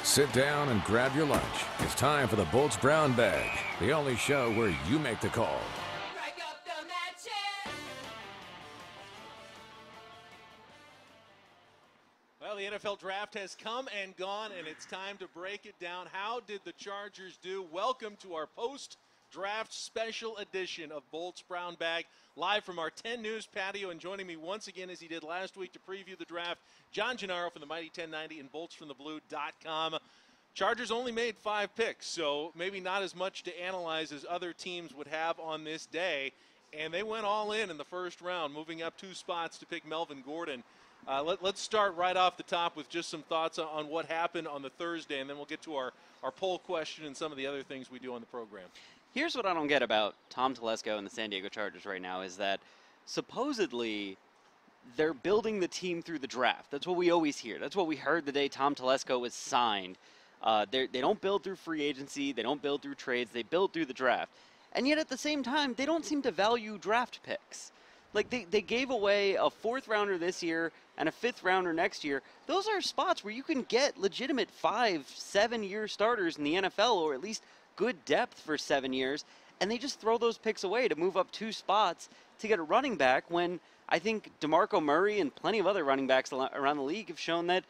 Sit down and grab your lunch. It's time for the Bolts Brown Bag, the only show where you make the call. Break up the matches. Well, the NFL draft has come and gone, and it's time to break it down. How did the Chargers do? Welcome to our post-draft special edition of Bolts Brown Bag, live from our 10 News patio. And joining me once again, as he did last week to preview the draft, John Gennaro from the Mighty 1090 and BoltsFromTheBlue.com. Chargers only made 5 picks, so maybe not as much to analyze as other teams would have on this day. And they went all in the first round, moving up 2 spots to pick Melvin Gordon. Let's start right off the top with just some thoughts on what happened on the Thursday, and then we'll get to our poll question and some of the other things we do on the program. Here's what I don't get about Tom Telesco and the San Diego Chargers right now is that supposedly they're building the team through the draft. That's what we always hear. That's what we heard the day Tom Telesco was signed. They don't build through free agency. They don't build through trades. They build through the draft. And yet at the same time, they don't seem to value draft picks. Like they gave away a 4th rounder this year and a 5th rounder next year. Those are spots where you can get legitimate 5-7 year starters in the NFL, or at least good depth for 7 years. And they just throw those picks away to move up 2 spots to get a running back, when I think DeMarco Murray and plenty of other running backs around the league have shown that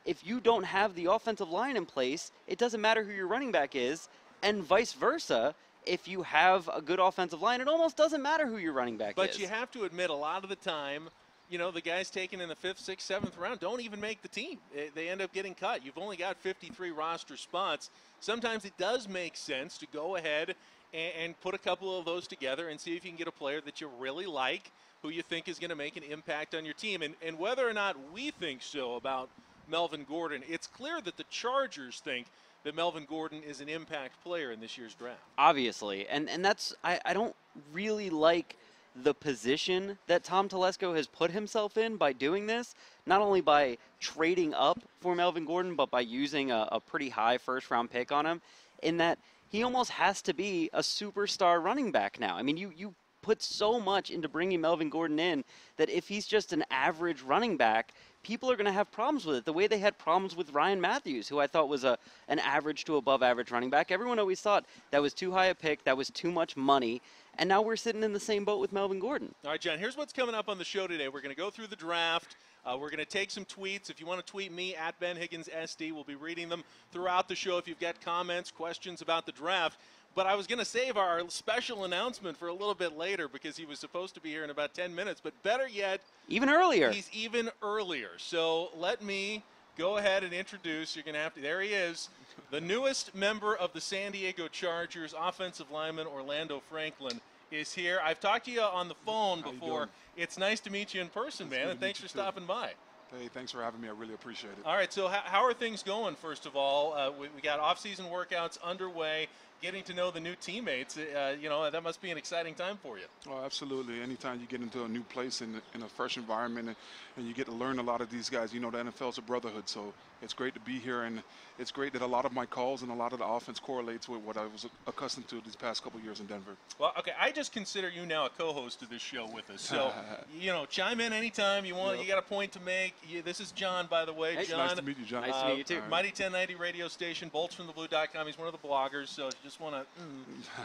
if you don't have the offensive line in place, it doesn't matter who your running back is, and vice versa. If you have a good offensive line, it almost doesn't matter who your running back is. But you have to admit, a lot of the time, you know, the guys taken in the 5th, 6th, 7th round don't even make the team. They end up getting cut. You've only got 53 roster spots. Sometimes it does make sense to go ahead and put a couple of those together and see if you can get a player that you really like, who you think is going to make an impact on your team. And whether or not we think so about Melvin Gordon, it's clear that the Chargers think that Melvin Gordon is an impact player in this year's draft. Obviously. And that's, I don't really like the position that Tom Telesco has put himself in by doing this, not only by trading up for Melvin Gordon, but by using a pretty high first-round pick on him, in that he almost has to be a superstar running back now. I mean, you put so much into bringing Melvin Gordon in that if he's just an average running back, people are going to have problems with it. The way they had problems with Ryan Matthews, who I thought was an average to above average running back. Everyone always thought that was too high a pick, that was too much money, and now we're sitting in the same boat with Melvin Gordon. All right, John, here's what's coming up on the show today. We're going to go through the draft. We're going to take some tweets. If you want to tweet me, at Ben Higgins SD, we'll be reading them throughout the show if you've got comments, questions about the draft. But I was going to save our special announcement for a little bit later because he was supposed to be here in about 10 minutes. But better yet, even earlier. He's even earlier. So let me go ahead and introduce. You're going to have to. There he is, the newest member of the San Diego Chargers, offensive lineman Orlando Franklin is here. I've talked to you on the phone before. It's nice to meet you in person, man, and thanks for stopping by. Hey, thanks for having me. I really appreciate it. All right, so how are things going, first of all? We got off-season workouts underway, getting to know the new teammates. You know, that must be an exciting time for you. Oh, absolutely. Anytime you get into a new place in a fresh environment and you get to learn a lot of these guys, you know, the NFL's a brotherhood, so it's great to be here, and it's great that a lot of my calls and a lot of the offense correlates with what I was accustomed to these past couple of years in Denver. Well, okay, I just consider you now a co-host of this show with us, so, you know, chime in anytime you want. Yep. You got a point to make. This is John, by the way. Hey, John, nice to meet you, John. Nice to meet you, too. Mighty 1090 radio station, BoltsFromTheBlue.com. He's one of the bloggers, so just want to.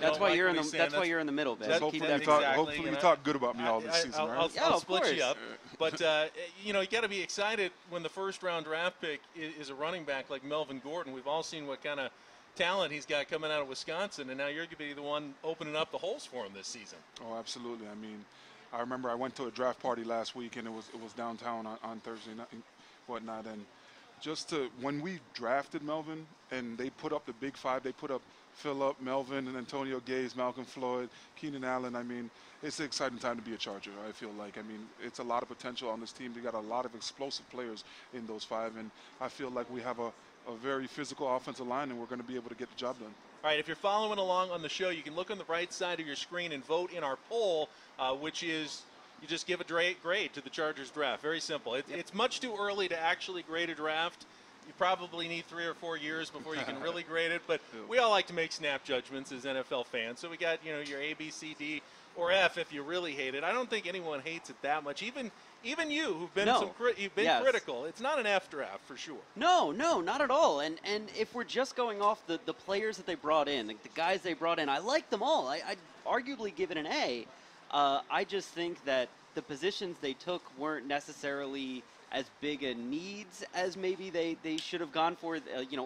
That's why you're in the. That's why you're in the middle, Ben. Hopefully, you talk good about me all this season, right? I'll split you up. But you know, you got to be excited when the first-round draft pick is a running back like Melvin Gordon. We've all seen what kind of talent he's got coming out of Wisconsin, and now you're going to be the one opening up the holes for him this season. Oh, absolutely. I mean, I remember I went to a draft party last week, and it was downtown on Thursday night and whatnot, and just when we drafted Melvin and they put up the big 5, they put up Phillip, Melvin, and Antonio Gaze, Malcolm Floyd, Keenan Allen. I mean, it's an exciting time to be a Charger, I feel like. I mean, it's a lot of potential on this team. We got a lot of explosive players in those 5, and I feel like we have a very physical offensive line, and we're going to be able to get the job done. All right, if you're following along on the show, you can look on the right side of your screen and vote in our poll, which is you just give a grade to the Chargers draft. Very simple. It's much too early to actually grade a draft. You probably need 3 or 4 years before you can really grade it, but we all like to make snap judgments as NFL fans. So we got, you know, your A, B, C, D, or F if you really hate it. I don't think anyone hates it that much. Even Even you, who've been No. you've been Yes. critical. It's not an F draft for sure. No, not at all. And if we're just going off the players that they brought in, the guys they brought in, I like them all. I'd arguably give it an A. I just think that the positions they took weren't necessarily as big a needs as maybe they should have gone for,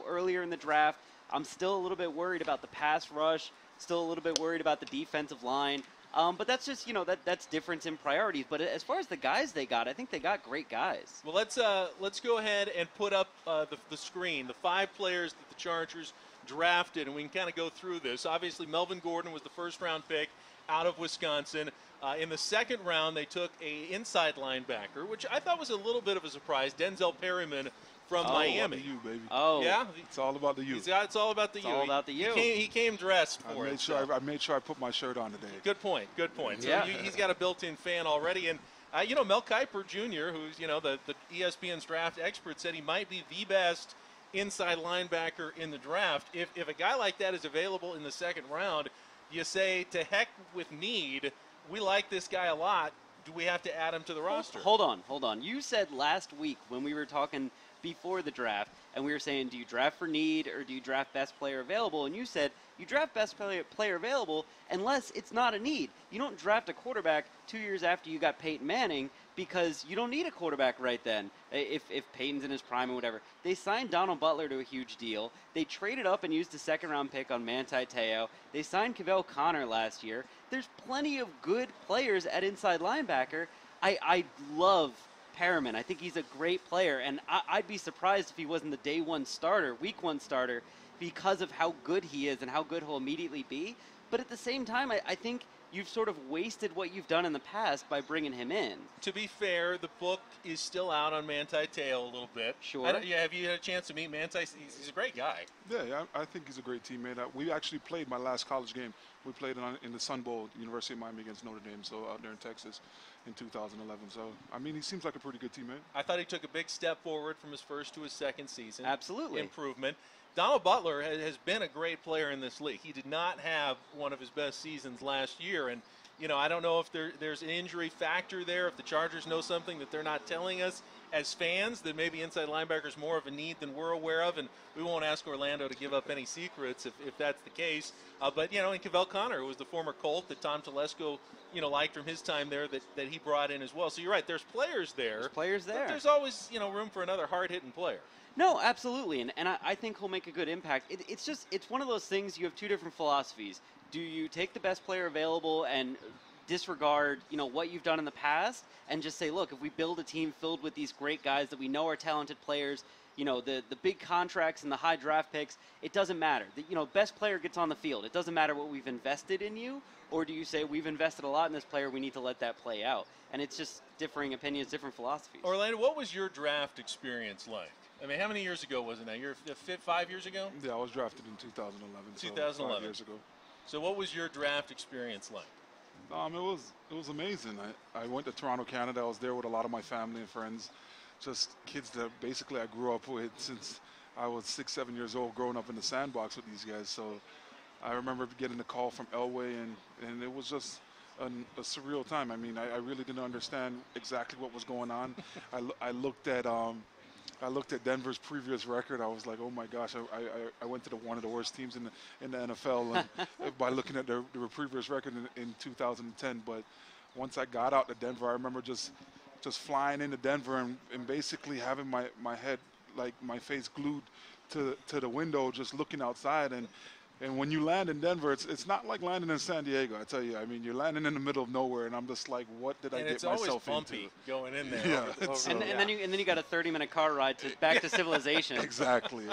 earlier in the draft. I'm still a little bit worried about the pass rush, still a little bit worried about the defensive line. But that's just, that's difference in priorities. But as far as the guys they got, I think they got great guys. Well, let's go ahead and put up the screen, the 5 players that the Chargers drafted, and we can kind of go through this. Obviously, Melvin Gordon was the first-round pick out of Wisconsin. In the second round, they took a inside linebacker, which I thought was a little bit of a surprise, Denzel Perryman from Miami. You, baby. Oh, Yeah? It's all about the you. It's all about the you. all about the you. He came dressed for I it. made sure so. I made sure I put my shirt on today. Good point. So Yeah. he's got a built-in fan already. And, Mel Kiper Jr., who's, the ESPN's draft expert, said he might be the best inside linebacker in the draft. If a guy like that is available in the second round, you say, to heck with need, we like this guy a lot. Do we have to add him to the roster? Hold on. You said last week when we were talking before the draft, and we were saying, do you draft for need or do you draft best player available? And you said you draft best player available unless it's not a need. You don't draft a quarterback 2 years after you got Peyton Manning because you don't need a quarterback right then if Peyton's in his prime or whatever. They signed Donald Butler to a huge deal. They traded up and used a second-round pick on Manti Te'o. They signed Kavell Connor last year. There's plenty of good players at inside linebacker. I love Perriman. I think he's a great player, and I'd be surprised if he wasn't the day one starter, week one starter, because of how good he is and how good he'll immediately be. But at the same time, I think you've sort of wasted what you've done in the past by bringing him in. To be fair, the book is still out on Manti Te'o a little bit. Sure. Have you had a chance to meet Manti? He's a great guy. Yeah, I think he's a great teammate. We actually played my last college game. We played in the Sun Bowl, University of Miami against Notre Dame, so out there in Texas in 2011. So, I mean, he seems like a pretty good teammate. I thought he took a big step forward from his first to his second season. Absolutely. Improvement. Donald Butler has been a great player in this league. He did not have one of his best seasons last year, and I don't know if there's an injury factor there, if the Chargers know something that they're not telling us as fans, that maybe inside linebacker is more of a need than we're aware of, and we won't ask Orlando to give up any secrets if that's the case. But and Kavell Connor, who was the former Colt that Tom Telesco, liked from his time there, that he brought in as well. So you're right, there's players there. But there's always, room for another hard-hitting player. No, absolutely, and I think he'll make a good impact. It's one of those things, you have two different philosophies. Do you take the best player available and disregard, what you've done in the past and just say, look, if we build a team filled with these great guys that we know are talented players, the big contracts and the high draft picks, it doesn't matter. The best player gets on the field. It doesn't matter what we've invested in you, or do you say we've invested a lot in this player, we need to let that play out? And it's just differing opinions, different philosophies. Orlando, what was your draft experience like? I mean, how many years ago was it now? You're 5 years ago? Yeah, I was drafted in 2011. 2011. 5 years ago. So what was your draft experience like? It was amazing. I went to Toronto, Canada. I was there with a lot of my family and friends, just kids that basically I grew up with since I was 6, 7 years old, growing up in the sandbox with these guys. So I remember getting the call from Elway, and it was just a surreal time. I mean, I really didn't understand exactly what was going on. I looked at Denver's previous record. I was like, oh my gosh, I went to one of the worst teams in the NFL and by looking at their previous record in 2010. But once I got out to Denver, I remember just flying into Denver and basically having my head, like my face glued to the window, just looking outside. And when you land in Denver, it's not like landing in San Diego, I tell you. I mean, you're landing in the middle of nowhere, and I'm just like, what did I get myself into? And it's always bumpy going in there. Yeah. And then you got a 30-minute car ride back to civilization. Exactly.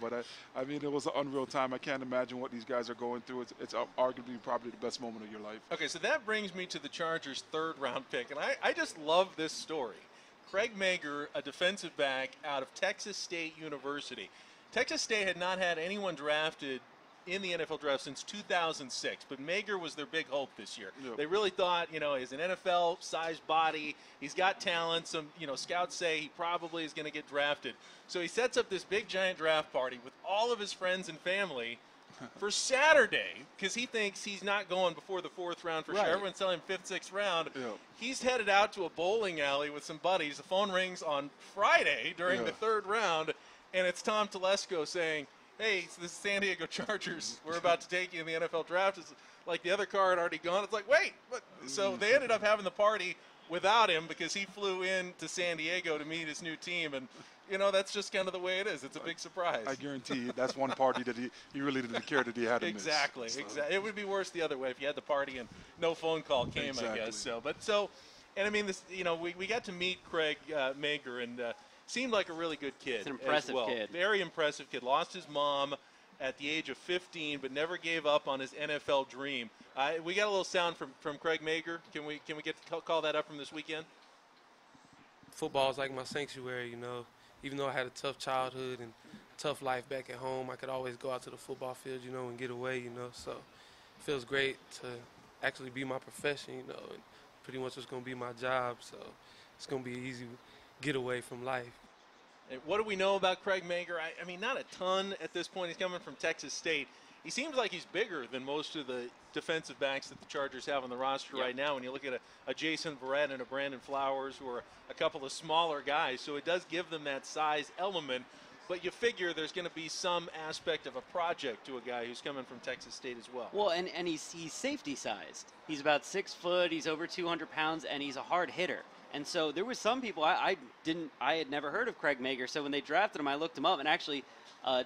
But I mean, it was an unreal time. I can't imagine what these guys are going through. It's arguably probably the best moment of your life. Okay, so that brings me to the Chargers' third-round pick, and I just love this story. Craig Mager, a defensive back out of Texas State University. Texas State had not had anyone drafted in the NFL draft since 2006, but Mager was their big hope this year. Yep. They really thought, he's an NFL-sized body. He's got talent. Some, scouts say he probably is going to get drafted. So he sets up this big, giant draft party with all of his friends and family, for Saturday, because he thinks he's not going before the 4th round for Right. sure. Everyone's telling him 5th, 6th round. Yeah. He's headed out to a bowling alley with some buddies. The phone rings on Friday during Yeah. the 3rd round, and it's Tom Telesco saying, hey, it's the San Diego Chargers. We're about to take you in the NFL draft. It's like the other car had already gone. It's like, wait. What? So they ended up having the party without him because he flew in to San Diego to meet his new team. And, you know, that's just kind of the way it is. It's a big surprise. I guarantee you that's one party that he really didn't care that he had to miss. Exactly. So, Exactly. It would be worse the other way if you had the party and no phone call came, I Exactly. guess. And I mean, this, you know, we got to meet Craig Mager, and seemed like a really good kid. He's an impressive as well. kid. Very impressive kid. Lost his mom at the age of 15, but never gave up on his NFL dream. We got a little sound from Craig Mager. Can we get to call that up from this weekend? Football is like my sanctuary, you know. Even though I had a tough childhood and tough life back at home, I could always go out to the football field, you know, and get away, you know. So it feels great to actually be my profession, you know, and pretty much it's going to be my job. So it's going to be an easy getaway from life. And what do we know about Craig Mager? I mean, not a ton at this point. He's coming from Texas State. He seems like he's bigger than most of the defensive backs that the Chargers have on the roster right now. When you look at a Jason Verrett and a Brandon Flowers, who are a couple of smaller guys, so it does give them that size element. But you figure there's going to be some aspect of a project to a guy who's coming from Texas State as well. Well, and he's safety sized. He's about 6 foot. He's over 200 pounds, and he's a hard hitter. And so there was some people I had never heard of Craig Mager. So when they drafted him, I looked him up, and actually,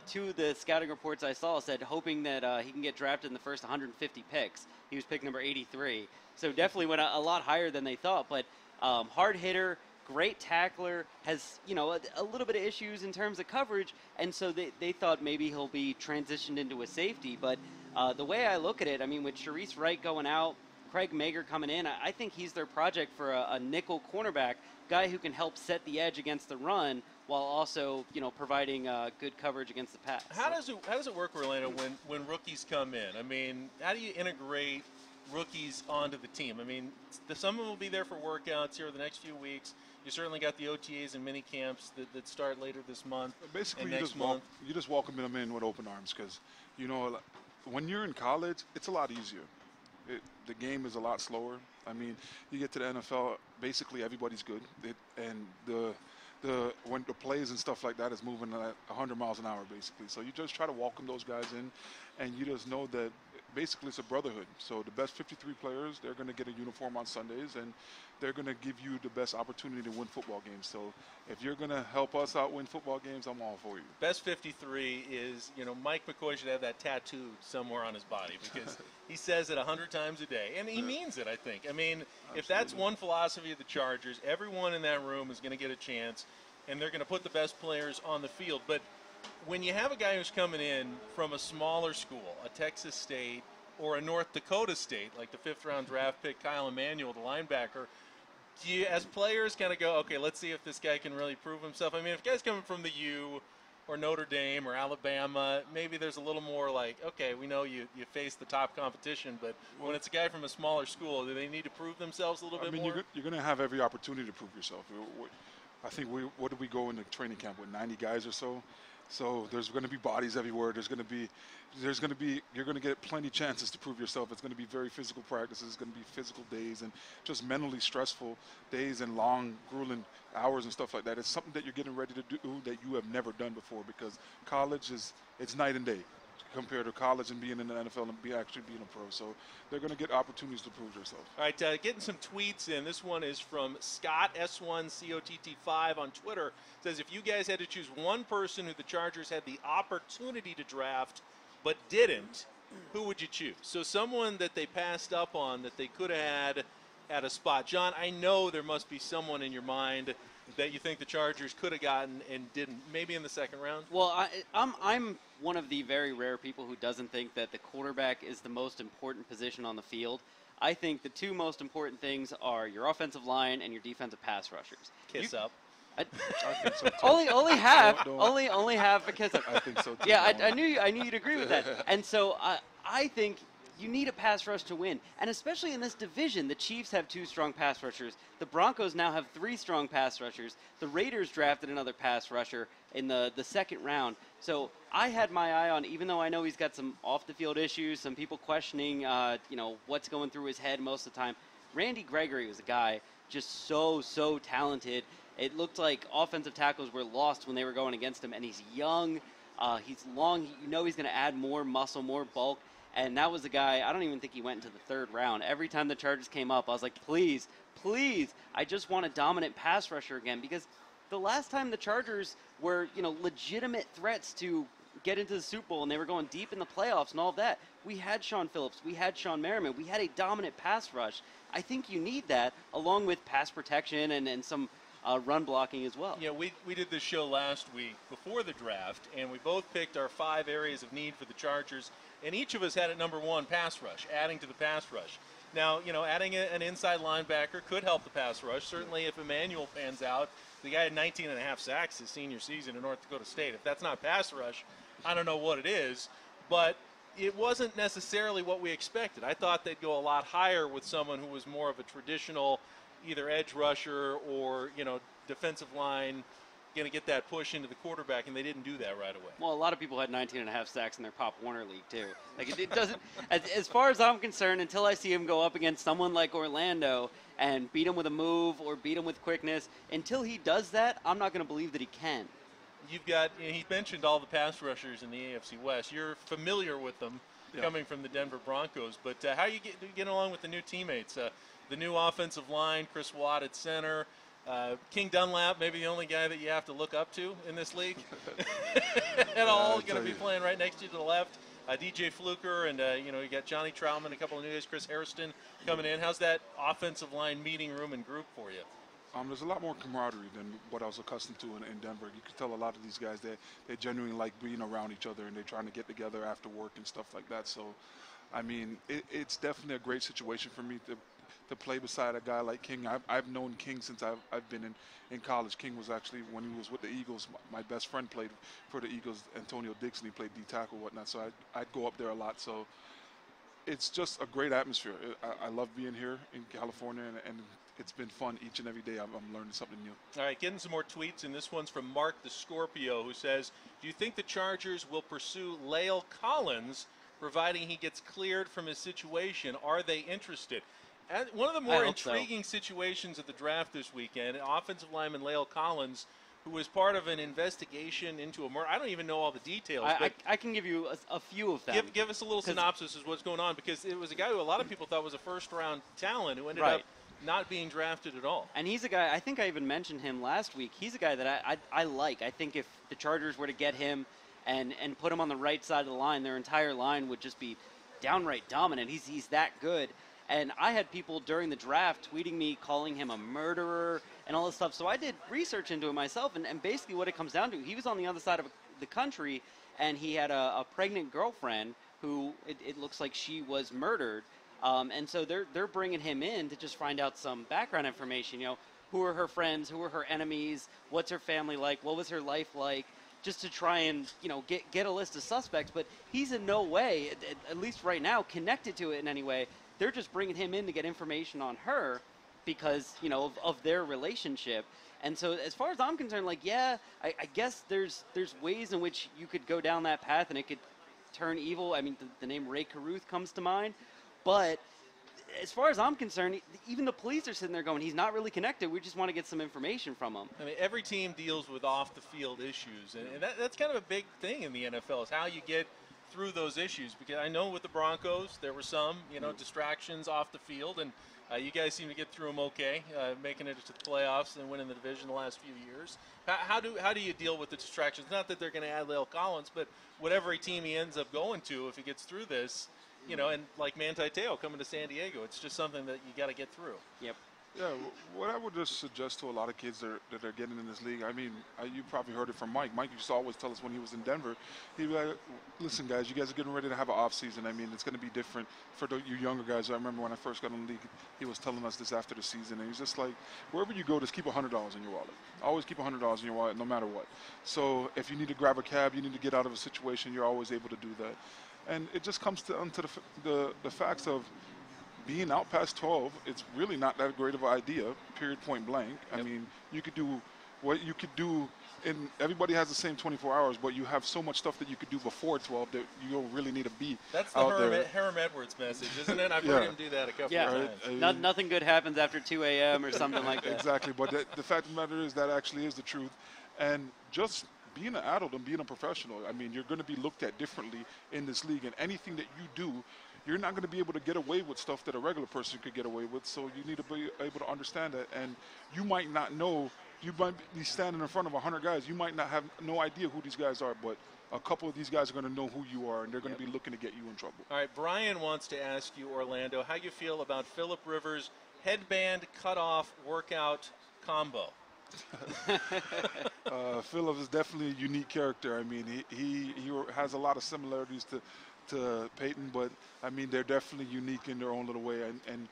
two of the scouting reports I saw said hoping that he can get drafted in the first 150 picks. He was pick number 83. So definitely went a lot higher than they thought. But hard hitter, great tackler, has, you know, a little bit of issues in terms of coverage. And so they thought maybe he'll be transitioned into a safety. But the way I look at it, I mean, with Sharice Wright going out, Craig Mager coming in, I think he's their project for a nickel cornerback, guy who can help set the edge against the run while also, you know, providing good coverage against the pass. How does it work, Orlando, when rookies come in? I mean, how do you integrate rookies onto the team? I mean, some of them will be there for workouts here the next few weeks. You certainly got the OTAs and mini camps that start later this month. Basically, and you next just month. you just welcome them in with open arms because, you know, when you're in college, it's a lot easier. The game is a lot slower. I mean, you get to the NFL, basically everybody's good, and when the plays and stuff like that is moving at 100 miles an hour, basically. So you just try to welcome those guys in, and you just know that basically it's a brotherhood. So the best 53 players, they're going to get a uniform on Sundays, and they're going to give you the best opportunity to win football games. So if you're going to help us out win football games, I'm all for you. Best 53 is, you know, Mike McCoy should have that tattooed somewhere on his body because he says it 100 times a day, and he means it, I think. I mean, if that's one philosophy of the Chargers, everyone in that room is going to get a chance, and they're going to put the best players on the field. But when you have a guy who's coming in from a smaller school, a Texas State or a North Dakota State, like the 5th-round draft pick Kyle Emanuel, the linebacker, do you, as players, kind of go, okay, let's see if this guy can really prove himself? I mean, if a guy's coming from the U or Notre Dame or Alabama, maybe there's a little more like, okay, we know you face the top competition, but when it's a guy from a smaller school, do they need to prove themselves a little bit more? You're going to have every opportunity to prove yourself. I think what did we go into training camp with, 90 guys or so? So there's going to be bodies everywhere. You're going to get plenty chances to prove yourself. It's going to be very physical practices. It's going to be physical days and just mentally stressful days and long, grueling hours and stuff like that. It's something that you're getting ready to do that you have never done before because college it's night and day compared to college and being in the NFL and actually being a pro. So they're going to get opportunities to prove themselves. All right, getting some tweets in. This one is from Scott S1COTT5 on Twitter. Says, if you guys had to choose one person who the Chargers had the opportunity to draft but didn't, who would you choose? So someone that they passed up on that they could have had at a spot. John, I know there must be someone in your mind that you think the Chargers could have gotten and didn't, maybe in the 2nd round? Well, I'm one of the very rare people who doesn't think that the quarterback is the most important position on the field. I think the two most important things are your offensive line and your defensive pass rushers. Kiss up. I think so too. Only half. Don't- Only half because of, I think so too. yeah, I knew you'd agree with that. And so I think you need a pass rush to win. And especially in this division, the Chiefs have 2 strong pass rushers. The Broncos now have 3 strong pass rushers. The Raiders drafted another pass rusher in the second round. So I had my eye on, even though I know he's got some off-the-field issues, some people questioning, what's going through his head most of the time. Randy Gregory was a guy just so talented. It looked like offensive tackles were lost when they were going against him, and he's young, he's long, he's going to add more muscle, more bulk, and that was the guy, I don't even think he went into the 3rd round. Every time the Chargers came up, I was like, please, I just want a dominant pass rusher again, because the last time the Chargers were, legitimate threats to get into the Super Bowl and they were going deep in the playoffs and all of that, we had Sean Phillips, we had Sean Merriman, we had a dominant pass rush. I think you need that along with pass protection and some run blocking as well. Yeah, we did this show last week before the draft, and we both picked our 5 areas of need for the Chargers, and each of us had at number 1 pass rush, adding to the pass rush. Now, adding an inside linebacker could help the pass rush. Certainly if Emmanuel pans out, the guy had 19 and a half sacks his senior season in North Dakota State. If that's not pass rush, I don't know what it is. But it wasn't necessarily what we expected. I thought they'd go a lot higher with someone who was more of a traditional either edge rusher or, defensive line, going to get that push into the quarterback, and they didn't do that right away. Well, a lot of people had 19 and a half sacks in their Pop Warner league, too. Like, it doesn't, as far as I'm concerned, until I see him go up against someone like Orlando and beat him with a move or beat him with quickness, until he does that, I'm not going to believe that he can. You've got, he mentioned all the pass rushers in the AFC West. You're familiar with them coming from the Denver Broncos, but how are you getting along with the new teammates? The new offensive line, Chris Watt at center, King Dunlap, maybe the only guy that you have to look up to in this league at all, going to be playing right next to you to the left. DJ Fluker, and you got Johnny Troutman, a couple of new guys, Chris Hairston coming in. How's that offensive line meeting room and group for you? There's a lot more camaraderie than what I was accustomed to in Denver. You could tell a lot of these guys, they genuinely like being around each other, and they're trying to get together after work and stuff like that. So, it's definitely a great situation for me to play beside a guy like King. I've known King since I've been in college. King was actually, when he was with the Eagles, my best friend played for the Eagles, Antonio Dixon. He played D-tackle and whatnot, so I'd go up there a lot. So it's just a great atmosphere. I love being here in California, and it's been fun each and every day. I'm learning something new. All right, getting some more tweets, and this one's from Mark the Scorpio, who says, do you think the Chargers will pursue La'el Collins, providing he gets cleared from his situation? Are they interested? And one of the more intriguing situations of the draft this weekend, offensive lineman La'el Collins, who was part of an investigation into a murder. I don't even know all the details. I can give you a few of them. Give us a little synopsis of what's going on, because it was a guy who a lot of people thought was a first-round talent who ended up not being drafted at all. And he's a guy, I think I even mentioned him last week. He's a guy that I like. I think if the Chargers were to get him and put him on the right side of the line, their entire line would just be downright dominant. He's that good. And I had people during the draft tweeting me, calling him a murderer and all this stuff. So I did research into it myself, and basically what it comes down to, he was on the other side of the country, and he had a pregnant girlfriend who it looks like she was murdered. And so they're bringing him in to just find out some background information. Who are her friends? Who are her enemies? What's her family like? What was her life like? Just to try and get a list of suspects. But he's in no way, at least right now, connected to it in any way. They're just bringing him in to get information on her because of their relationship. And so as far as I'm concerned, I guess there's ways in which you could go down that path and it could turn evil. I mean, the name Ray Caruth comes to mind. But as far as I'm concerned, even the police are sitting there going, he's not really connected. We just want to get some information from him. I mean, every team deals with off-the-field issues, and that's kind of a big thing in the NFL is how you get through those issues. Because I know with the Broncos, there were some, distractions off the field, and you guys seem to get through them okay, making it to the playoffs and winning the division the last few years. How do you deal with the distractions? Not that they're going to add La'el Collins, but whatever team he ends up going to, if he gets through this, and like Manti Te'o coming to San Diego, it's just something that you got to get through. Yep. Yeah, what I would just suggest to a lot of kids that are getting in this league, I mean, you probably heard it from Mike. Mike used to always tell us when he was in Denver, he'd be like, listen, guys, you guys are getting ready to have an off season. I mean, it's going to be different for you younger guys. I remember when I first got in the league, he was telling us this after the season, and he's just like, wherever you go, just keep $100 in your wallet. Always keep $100 in your wallet, no matter what. So if you need to grab a cab, you need to get out of a situation, you're always able to do that. And it just comes down to the facts of being out past 12. It's really not that great of an idea, period, point blank. I mean, you could do what you could do, and everybody has the same 24 hours, but you have so much stuff that you could do before 12 that you don't really need to be That's the out there. Herm Edwards message, isn't it? I've Yeah. heard him do that a couple Yeah. of Right? times. I mean, Nothing good happens after 2 a.m. or something like that. Exactly, but the fact of the matter is that actually is the truth. And just being an adult and being a professional, I mean, you're going to be looked at differently in this league, and anything that you do, you're not going to be able to get away with stuff that a regular person could get away with. So you need to be able to understand that. And you might not know, you might be standing in front of 100 guys. You might not have no idea who these guys are, but a couple of these guys are going to know who you are, and they're going to be looking to get you in trouble. All right, Brian wants to ask you, Orlando, how you feel about Phillip Rivers' headband cutoff workout combo. Phillip is definitely a unique character. I mean, he has a lot of similarities to Peyton, but I mean, they're definitely unique in their own little way. And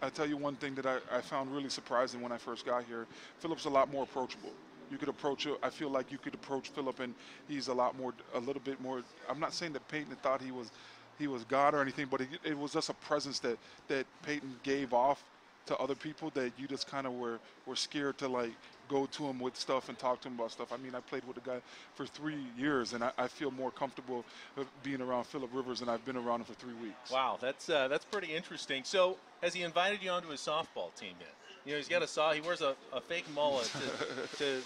I tell you one thing that I found really surprising when I first got here. Phillip's a lot more approachable. You could approach it. I feel like you could approach Phillip, and he's a little bit more. I'm not saying that Peyton thought he was God or anything, but it was just a presence that Peyton gave off to other people that you just kind of were scared to like go to him with stuff and talk to him about stuff. I mean, I played with the guy for 3 years, and I feel more comfortable being around Phillip Rivers than I've been around him for 3 weeks. Wow, that's pretty interesting. So, has he invited you onto his softball team yet? You know, he's got he wears a fake mullet to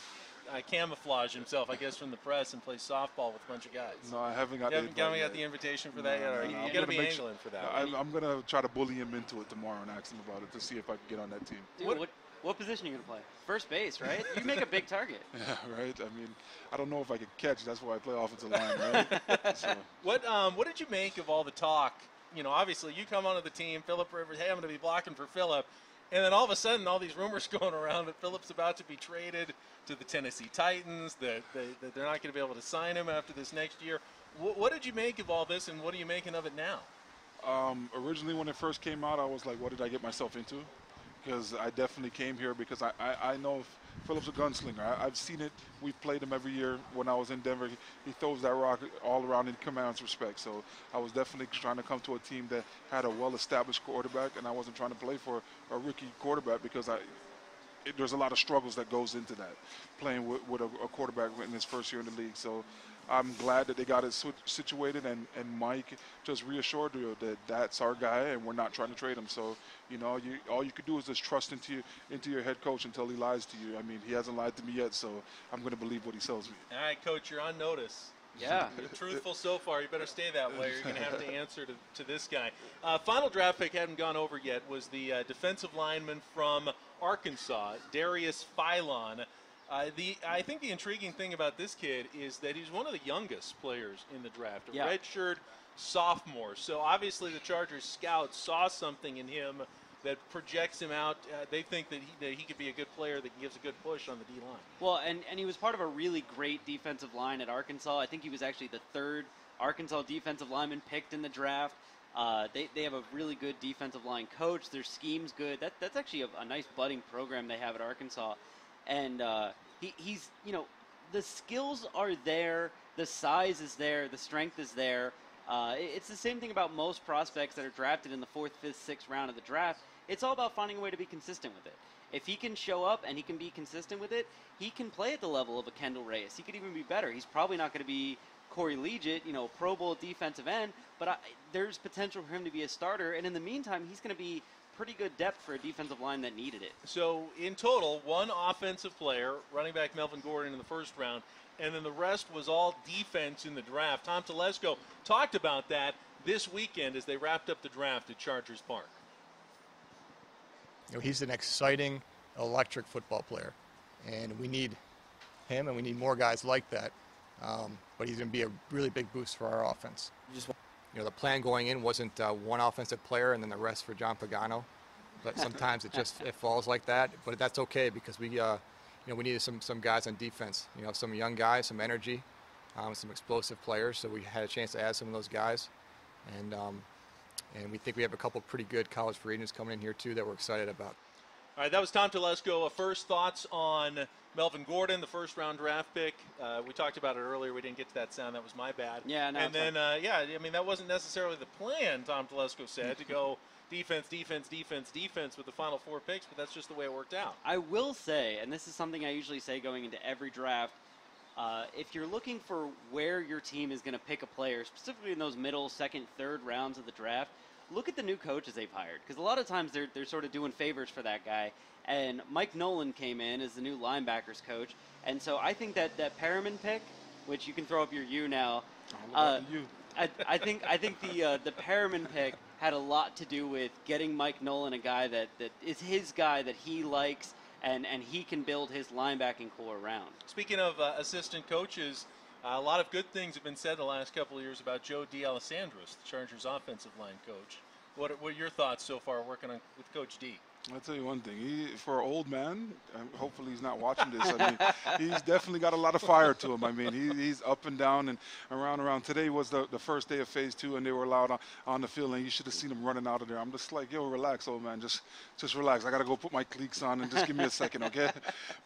camouflage himself, I guess, from the press, and plays softball with a bunch of guys. No, I haven't got. You haven't got the invitation for that yet. Or you got to be angling for that. I'm gonna try to bully him into it tomorrow and ask him about it to see if I can get on that team. Dude, what position are you going to play? First base, right? You make a big target. Yeah, right. I mean, I don't know if I can catch. That's why I play offensive line, right? So. What did you make of all the talk? You know, obviously you come onto the team, Phillip Rivers. Hey, I'm going to be blocking for Phillip, and then all of a sudden, all these rumors going around that Phillip's about to be traded to the Tennessee Titans. That they're not going to be able to sign him after this next year. What did you make of all this, and what are you making of it now? Originally, when it first came out, I was like, what did I get myself into? Because I definitely came here because I know Phillip's a gunslinger. I've seen it. We've played him every year when I was in Denver. He throws that rock all around and commands respect. So I was definitely trying to come to a team that had a well-established quarterback, and I wasn't trying to play for a rookie quarterback because there's a lot of struggles that goes into that, playing with a quarterback in his first year in the league. So I'm glad that they got it situated, and Mike just reassured you that that's our guy, and we're not trying to trade him. So, you know, all you could do is just trust into your head coach until he lies to you. I mean, he hasn't lied to me yet, so I'm going to believe what he tells me. All right, Coach, you're on notice. Yeah. You're truthful so far. You better stay that way, or you're going to have to answer to this guy. Final draft pick hadn't gone over yet was the defensive lineman from Arkansas, Darius Philon. I think the intriguing thing about this kid is that he's one of the youngest players in the draft, a redshirt sophomore. So obviously the Chargers scouts saw something in him that projects him out. They think that he could be a good player that gives a good push on the D-line. Well, and he was part of a really great defensive line at Arkansas. I think he was actually the third Arkansas defensive lineman picked in the draft. They have a really good defensive line coach. Their scheme's good. That's actually a nice budding program they have at Arkansas. And he's, you know, the skills are there, the size is there, the strength is there. It's the same thing about most prospects that are drafted in the 4th, 5th, 6th round of the draft. It's all about finding a way to be consistent with it. If he can show up and he can be consistent with it, he can play at the level of a Kendall Reyes. He could even be better. He's probably not going to be Corey Liuget, you know, Pro Bowl defensive end, but there's potential for him to be a starter. And in the meantime, he's going to be pretty good depth for a defensive line that needed it. So in total, one offensive player, running back Melvin Gordon in the first round, and then the rest was all defense in the draft. Tom Telesco talked about that this weekend as they wrapped up the draft at Chargers Park. You know, he's an exciting, electric football player, and we need him, and we need more guys like that. But he's going to be a really big boost for our offense. You know, the plan going in wasn't one offensive player and then the rest for John Pagano, but sometimes it falls like that. But that's okay because we needed some guys on defense. You know, some young guys, some energy, some explosive players. So we had a chance to add some of those guys, and we think we have a couple pretty good college free agents coming in here too that we're excited about. All right, that was Tom Telesco. First thoughts on Melvin Gordon, the first-round draft pick. We talked about it earlier. We didn't get to that sound. That was my bad. Yeah, no, and then, yeah, I mean, that wasn't necessarily the plan, Tom Telesco said, to go defense with the final 4 picks, but that's just the way it worked out. I will say, and this is something I usually say going into every draft, if you're looking for where your team is going to pick a player, specifically in those middle, second, third rounds of the draft, look at the new coaches they've hired. Because a lot of times they're sort of doing favors for that guy. And Mike Nolan came in as the new linebackers coach. And so I think that Perriman pick, which you can throw up your U now, I think the Perriman pick had a lot to do with getting Mike Nolan a guy that is his guy that he likes, and he can build his linebacking core around. Speaking of assistant coaches, a lot of good things have been said the last couple of years about Joe D'Alessandris, the Chargers' offensive line coach. What are your thoughts so far working with Coach D? I'll tell you one thing. For an old man, hopefully he's not watching this. I mean, he's definitely got a lot of fire to him. I mean, he's up and down and around. Today was the first day of Phase 2, and they were allowed on the field, and you should have seen him running out of there. I'm just like, yo, relax, old man. Just relax. I got to go put my cleats on and just give me a second, okay?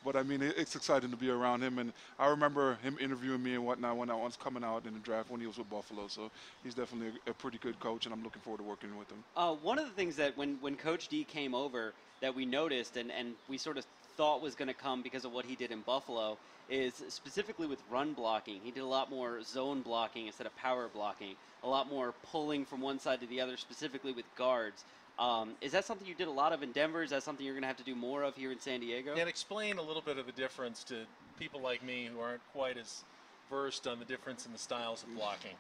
But, I mean, it's exciting to be around him. And I remember him interviewing me and whatnot when I was coming out in the draft when he was with Buffalo. So he's definitely a pretty good coach, and I'm looking forward to working with him. One of the things that when Coach D came over that we noticed and we sort of thought was going to come because of what he did in Buffalo is specifically with run blocking. He did a lot more zone blocking instead of power blocking, a lot more pulling from one side to the other, specifically with guards. Is that something you did a lot of in Denver? Is that something you're going to have to do more of here in San Diego? And explain a little bit of the difference to people like me who aren't quite as versed on the difference in the styles of blocking.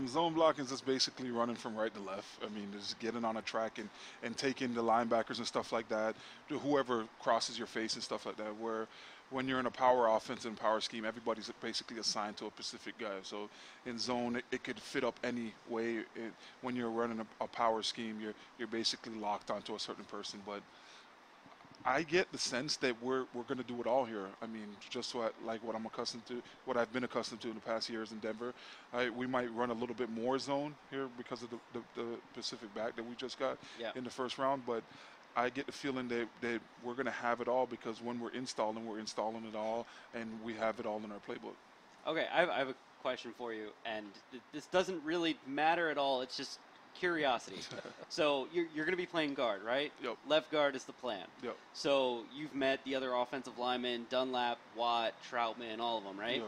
Zone blocking is just basically running from right to left. I mean, just getting on a track and taking the linebackers and stuff like that, to whoever crosses your face and stuff like that, where when you're in a power offense and power scheme, everybody's basically assigned to a specific guy. So in zone, it could fit up any way. When you're running a power scheme, you're basically locked onto a certain person. But I get the sense that we're going to do it all here. I mean, just what I'm accustomed to, what I've been accustomed to in the past years in Denver. We might run a little bit more zone here because of the Pacific back that we just got in the first round. But I get the feeling that we're going to have it all because when we're installing it all, and we have it all in our playbook. Okay, I have a question for you, and this doesn't really matter at all. It's just curiosity. So you're going to be playing guard, right? Yep. Left guard is the plan. Yep. So you've met the other offensive linemen, Dunlap, Watt, Troutman, all of them, right?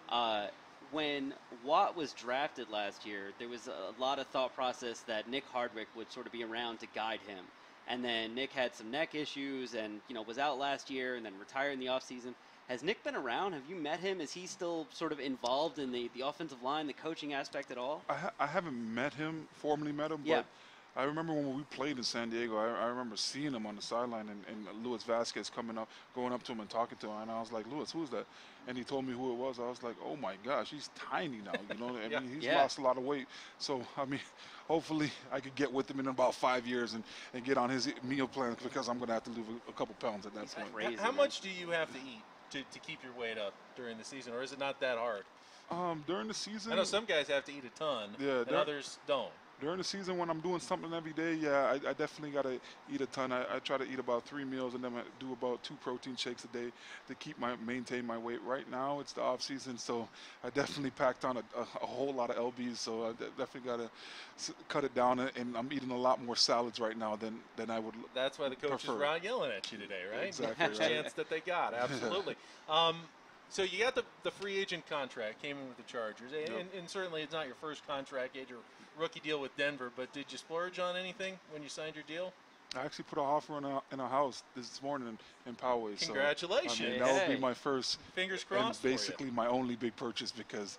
Yep. When Watt was drafted last year, there was a lot of thought process that Nick Hardwick would sort of be around to guide him. And then Nick had some neck issues and, was out last year and then retired in the offseason. Has Nick been around? Have you met him? Is he still sort of involved in the offensive line, the coaching aspect at all? I haven't formally met him, but I remember when we played in San Diego, I remember seeing him on the sideline and Luis Vasquez going up to him and talking to him. And I was like, Luis, who's that? And he told me who it was. I was like, oh, my gosh, he's tiny now. I mean, he's lost a lot of weight. So, I mean, hopefully I could get with him in about 5 years and get on his meal plan because I'm going to have to lose a couple pounds at that point. Crazy, How much do you have to eat to keep your weight up during the season, or is it not that hard? During the season, I know some guys have to eat a ton, and others don't. During the season, when I'm doing something every day, I definitely got to eat a ton. I try to eat about 3 meals and then I do about 2 protein shakes a day to maintain my weight. Right now, it's the off season, so I definitely packed on a whole lot of LBs. So I definitely got to cut it down, and I'm eating a lot more salads right now than I would. That's why the coaches prefer. were out yelling at you today, right? Exactly. First chance that they got, absolutely. So you got the free agent contract, came in with the Chargers, and certainly it's not your first contract. You had your rookie deal with Denver, but did you splurge on anything when you signed your deal? I actually put an offer in a house this morning in Poway. Congratulations. So, I mean, that would be my first. Fingers crossed. And basically my only big purchase because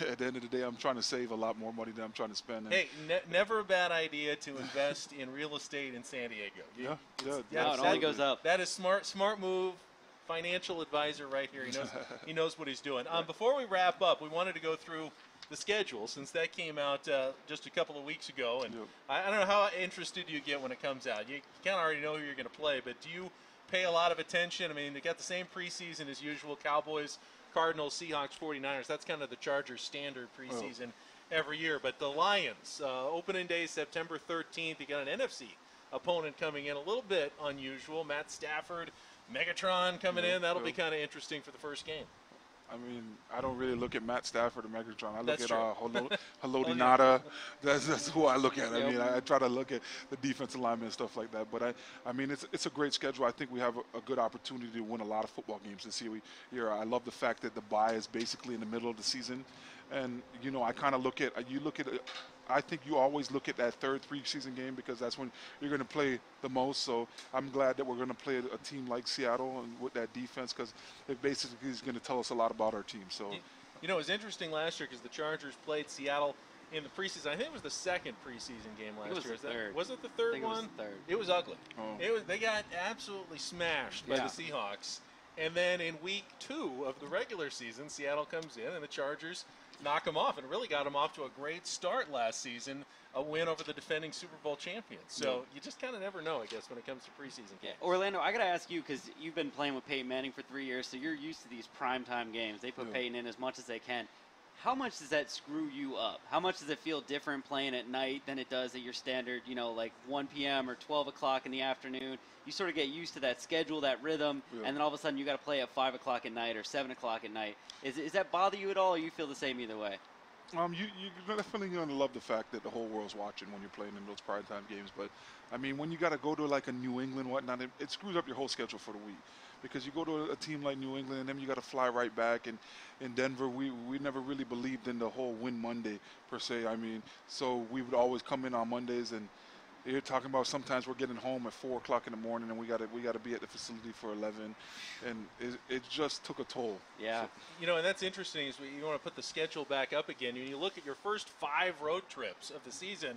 at the end of the day, I'm trying to save a lot more money than I'm trying to spend. And hey, never a bad idea to invest in real estate in San Diego. It only goes up. That is smart move. Financial advisor right here. He knows what he's doing. Before we wrap up, we wanted to go through the schedule since that came out just a couple of weeks ago. And I don't know how interested you get when it comes out. You kind of already know who you're going to play, but do you pay a lot of attention? I mean, they got the same preseason as usual, Cowboys, Cardinals, Seahawks, 49ers. That's kind of the Chargers' standard preseason every year. But the Lions, opening day September 13th. You got an NFC opponent coming in a little bit unusual. Matt Stafford Megatron coming Yeah, in. That'll be yeah. kind of interesting for the first game. I mean, I don't really look at Matt Stafford or Megatron. I look That's at true. Haloti Nada. That's who I look at. I Yep. mean, I try to look at the defensive linemen and stuff like that. But I mean, it's a great schedule. I think we have a good opportunity to win a lot of football games this year. I love the fact that the bye is basically in the middle of the season, and you know, I kind of look at I think you always look at that third preseason game because that's when you're going to play the most. So I'm glad that we're going to play a team like Seattle and with that defense because it basically is going to tell us a lot about our team. So, You know, it was interesting last year because the Chargers played Seattle in the preseason. I think it was the second preseason game last it was year. the third. Was it the third think it was one? the third. It was ugly. Oh. They got absolutely smashed by Yeah. the Seahawks. And then in week 2 of the regular season, Seattle comes in and the Chargers knock them off, and it really got them off to a great start last season, a win over the defending Super Bowl champions. So you just kind of never know, I guess, when it comes to preseason games. Orlando, I got to ask you because you've been playing with Peyton Manning for 3 years, so you're used to these primetime games. They put Peyton in as much as they can. How much does that screw you up? How much does it feel different playing at night than it does at your standard, you know, like 1 p.m. or 12 o'clock in the afternoon? You sort of get used to that schedule, that rhythm, and then all of a sudden you got to play at 5 o'clock at night or 7 o'clock at night. Is that bother you at all, or you feel the same either way? You're definitely going to love the fact that the whole world's watching when you're playing in those primetime games. But, I mean, when you got to go to like a New England, whatnot, it screws up your whole schedule for the week. Because you go to a team like New England, and then you got to fly right back. And in Denver, we never really believed in the whole win Monday, per se. I mean, so we would always come in on Mondays, and you're talking about sometimes we're getting home at 4 o'clock in the morning, and we got to be at the facility for 11, and it just took a toll. Yeah. So, you know, and that's interesting is you want to put the schedule back up again. When you look at your first 5 road trips of the season,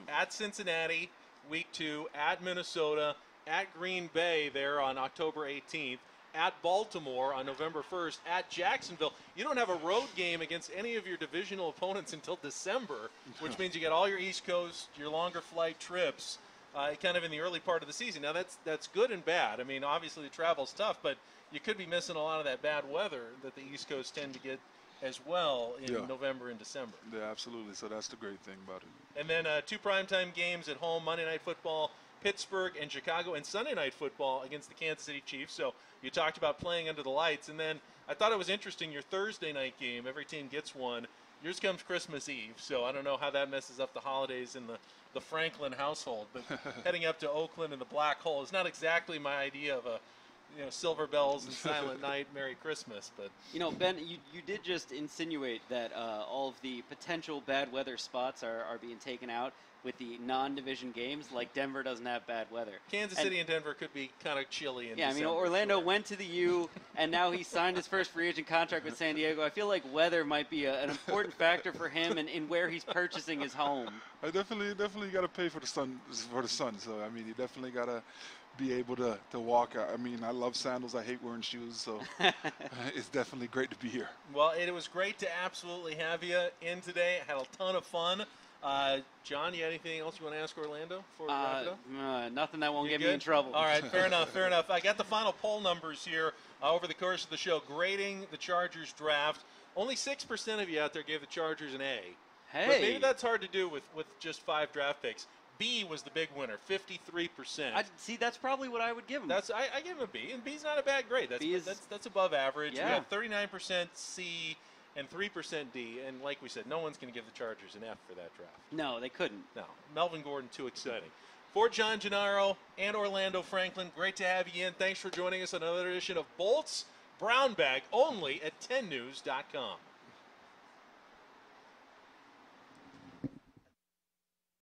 at Cincinnati, week 2, at Minnesota, at Green Bay there on October 18th, at Baltimore on November 1st, at Jacksonville. You don't have a road game against any of your divisional opponents until December, which means you get all your East Coast, your longer flight trips, kind of in the early part of the season. Now, that's good and bad. I mean, obviously the travel's tough, but you could be missing a lot of that bad weather that the East Coast tend to get as well in November and December. Yeah, absolutely. So that's the great thing about it. And then 2 primetime games at home, Monday Night Football, Pittsburgh and Chicago, and Sunday Night Football against the Kansas City Chiefs. So you talked about playing under the lights. And then I thought it was interesting, your Thursday night game, every team gets one. Yours comes Christmas Eve, so I don't know how that messes up the holidays in the Franklin household. But heading up to Oakland and the Black Hole is not exactly my idea of a silver bells and silent night, Merry Christmas. But You know, Ben, you did just insinuate that all of the potential bad weather spots are being taken out with the non-division games, like Denver doesn't have bad weather. Kansas City and Denver could be kind of chilly in Yeah, December. I mean, Orlando went to the U, and now he signed his first free agent contract with San Diego. I feel like weather might be an important factor for him in where he's purchasing his home. I definitely got to pay for the sun. So I mean, you definitely got to be able to walk. I mean, I love sandals. I hate wearing shoes, so it's definitely great to be here. Well, it was great to absolutely have you in today. I had a ton of fun. John, you got anything else you want to ask Orlando before we wrap it up? Nothing that won't You get me in good? trouble. All right, fair enough, fair enough. I got the final poll numbers here over the course of the show, grading the Chargers draft. Only 6% of you out there gave the Chargers an A. Hey. But maybe that's hard to do with just 5 draft picks. B was the big winner, 53%. See, that's probably what I would give him. I give him a B, and B's not a bad grade. That's above average. Yeah. We have 39% C and 3% D, and like we said, no one's going to give the Chargers an F for that draft. No, they couldn't. No, Melvin Gordon, too exciting. For John Gennaro and Orlando Franklin, great to have you in. Thanks for joining us on another edition of Bolts Brown Bag, only at 10news.com.